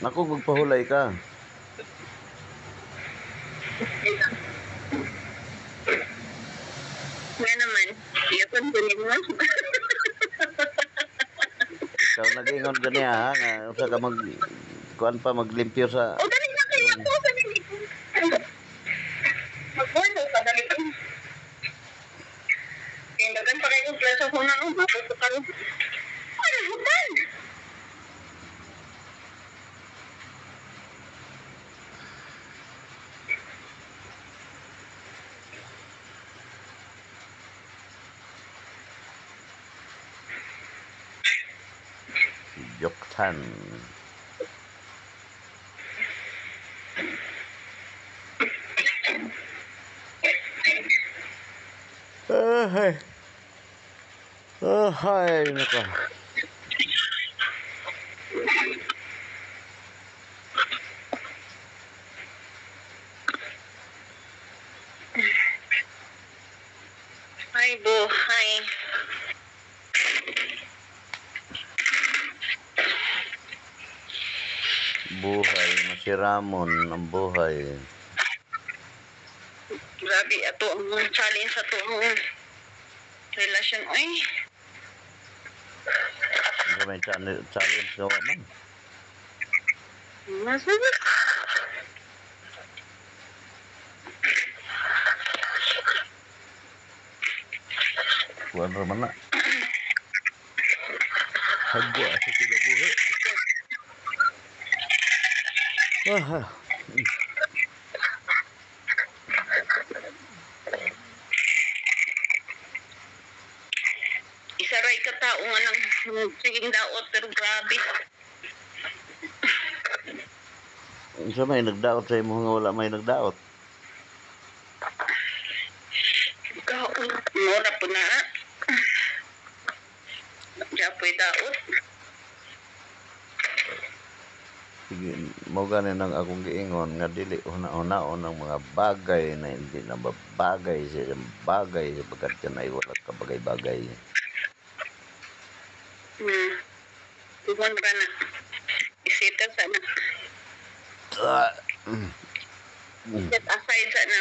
Naku, magpahulay ka. Nga naman, iyapon kunin mo. Ikaw nag-ingon ganiya ha, nga usa ka kuan pa maglimpyo sa O, dali na kayo po sa nilipon. Magbuwan o, kadali ka. Tindagan pa kayo plaza ko na nung maputo ka rin. Ano, hutan? Joktan. Ay. Ay, naka. Ay, buhay. Buhay, masiramon ang buhay. Grabe, ato ang challenge sa to ang relasyon. Ay, Ano may challenge gawa man? masabak. Kuan raman na. Hagwa sa kinabuhi. Ah, Isaray ka tao nga ng siging daot, pero grabe. unsa may nagdaot sa imo nga wala may nagdaot? Kaon, mura po na. Diyapoy daot. Sige, mo ganin ang akong giingon nga dili una-unaon ang mga bagay na hindi na babagay sa bagay sapagkat yan ay wala ka bagay-bagay. Tugon ka na. Isita sana. Set aside sana.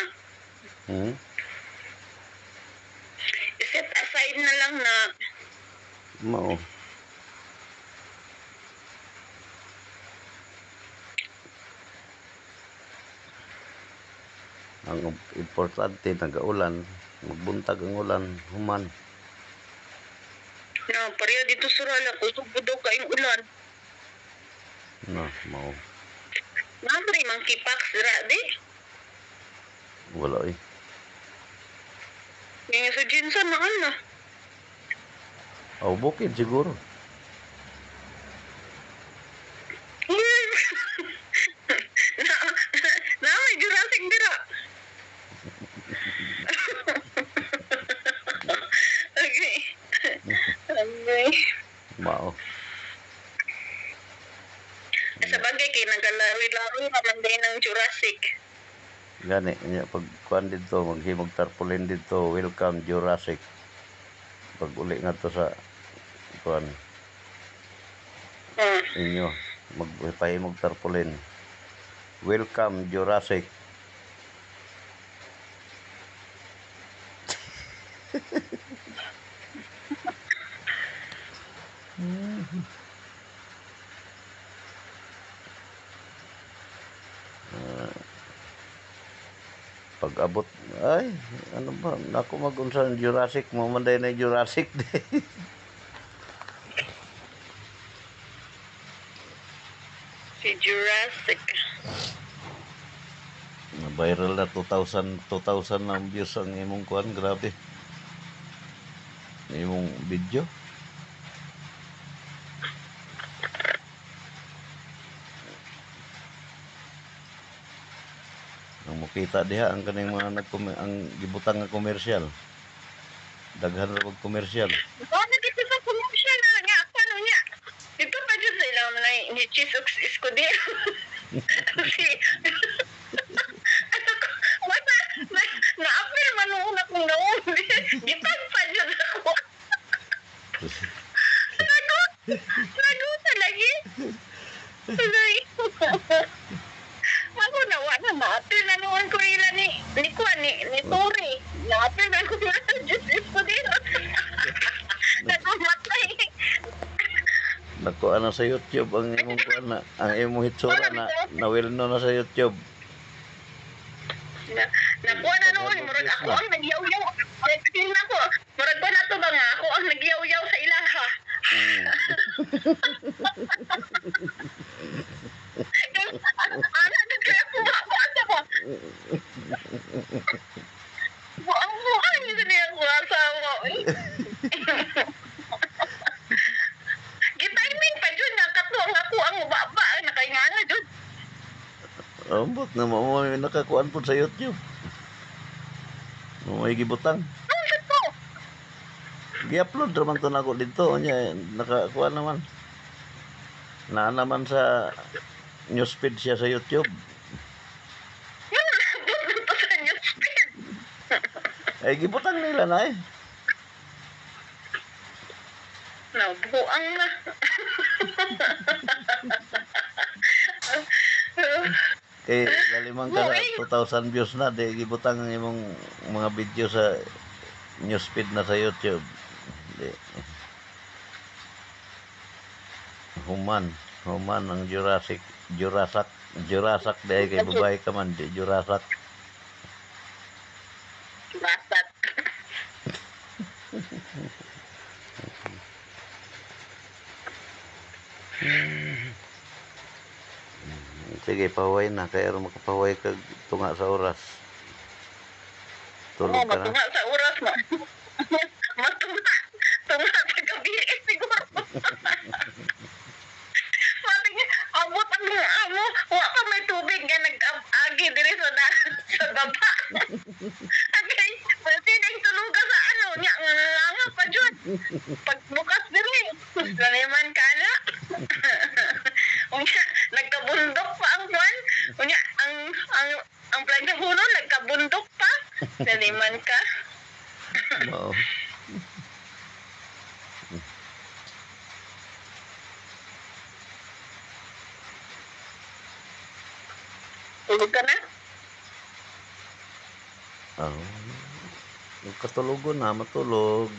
Set aside na lang na Mao. Ang importante nagaulan, magbuntag ang ulan, human. na pareha dito surala ko sugbo daw kaing ulan. No, mao. Namri mang kipak sira di. Wala eh. Yung sa Jinsan na ano. Aw, bukid siguro. na may Jurassic dira. Okay. Okay. Mao. Sa bagay kay nagalari-lari naman din ng Jurassic. Gani, nya pag kuan dito, maghimog tarpaulin dito, welcome Jurassic. Pag uli nga to sa kuan inyo, magpahimog tarpaulin. Welcome Jurassic. Pag abot, ay, ano ba, ako mag-unsa ng Jurassic, mamanday na Jurassic din. Si Jurassic. Viral na 2,000 na views ang imong kuan, grabe. Imong video. Ang makita diha ang kaning mga ang gibutang nga komersyal. Daghan ra og komersyal. Ano dito sa commercial na nga paano niya? Dito pa dyan sa ilaw na ni Chief Escudero. Si Basta na-appeal man nung una kong nauli. Gitag pa dyan ako. Nagutan lagi. Tuloy. Naapil na naman ko ila ni Kuan, ni Tori. Naapil na ko ila sa Diyos Escudero. Nagmamatay. Nako ano sa YouTube ang imong kuan na ang imong hitsura na well known na sa YouTube. Nakuha na noon, murag ako ang nagyaw-yaw. Tingnan ako, murag ba na to ba nga? Ako ang nagyaw-yaw sa ilaha. Ano na kaya kuha ko? Buang-buang yun niya ko asawa. Gitiming pa dyan, nakatuang ako ang baba, nakainganga dyan. Ambot na mo nakakuan po sa YouTube. May gibutang. Ano sa to? Gi-upload naman to nako dito nya nakakuan naman. Na naman sa newsfeed siya sa YouTube. Yung nabot na to sa newsfeed. Ay gibutang nila na eh. Nabuang na. Kay lalimang ka na 2,000 views na di gibutang ang imong mga video sa newsfeed na sa YouTube. Di. Human ang Jurassic dahil kay babae ka man di Jurassic. Basat. Sige, paway na. Kaya rin makapaway ka tunga sa oras. Tulog ka na. Matunga sa oras mo. Matunga. Tunga sa gabi. Siguro. Mating, abot ang mga amo. Wa pa may tubig nga nag-agi diri sa baba. Okay. Pwedeng tuluga sa ano. Nga pa dyan. Pagbukas diri. Laliman ka na. Unya, nagkabundok pa ang kwan. Unya, ang plan ng huno, nagkabundok pa. Laliman ka. Oo. Tulog ka na? Oo. Katulugo na, matulog.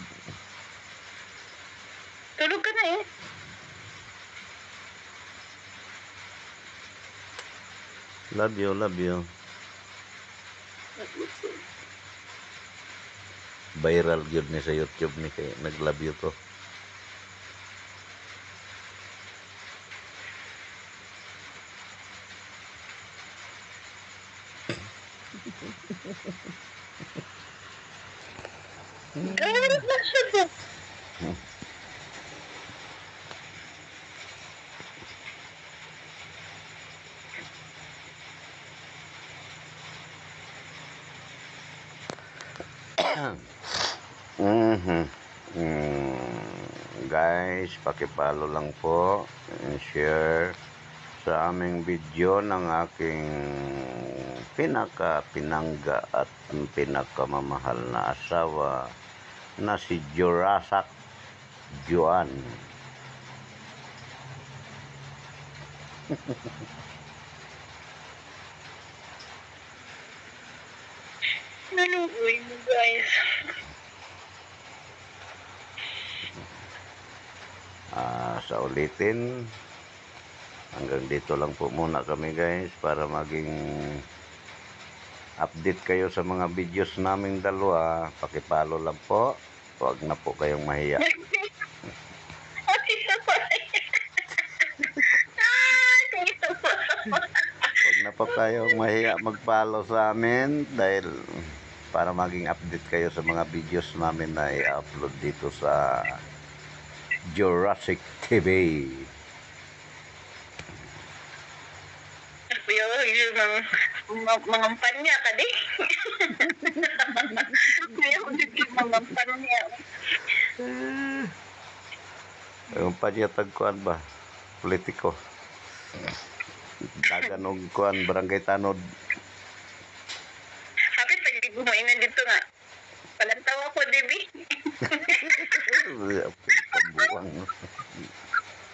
Tulog ka na eh. Love you, love you. Viral yun ni sa YouTube ni kay nag-love you to. Galit na siya po. Guys, pakipalo lang po and share sa aming video ng aking pinaka-pinangga at pinakamamahal na asawa na si Jurassic Juan. Nalugoy mo guys. Sa ulitin, hanggang dito lang po muna kami guys para maging update kayo sa mga videos naming dalawa. Pakipalo lang po, huwag na po kayong mahiya. Huwag na po kayong mahiya magpalo sa amin dahil para maging update kayo sa mga videos namin na i-upload dito sa Jurassic TV. Mangampan niya ka di. Mangampan niya. Ang panyatag kuan ba? Politiko. Dagan og kuan barangay Tanod. Happy pag gumaingan dito nga. Palantaw ako, Debbie. Pambuang.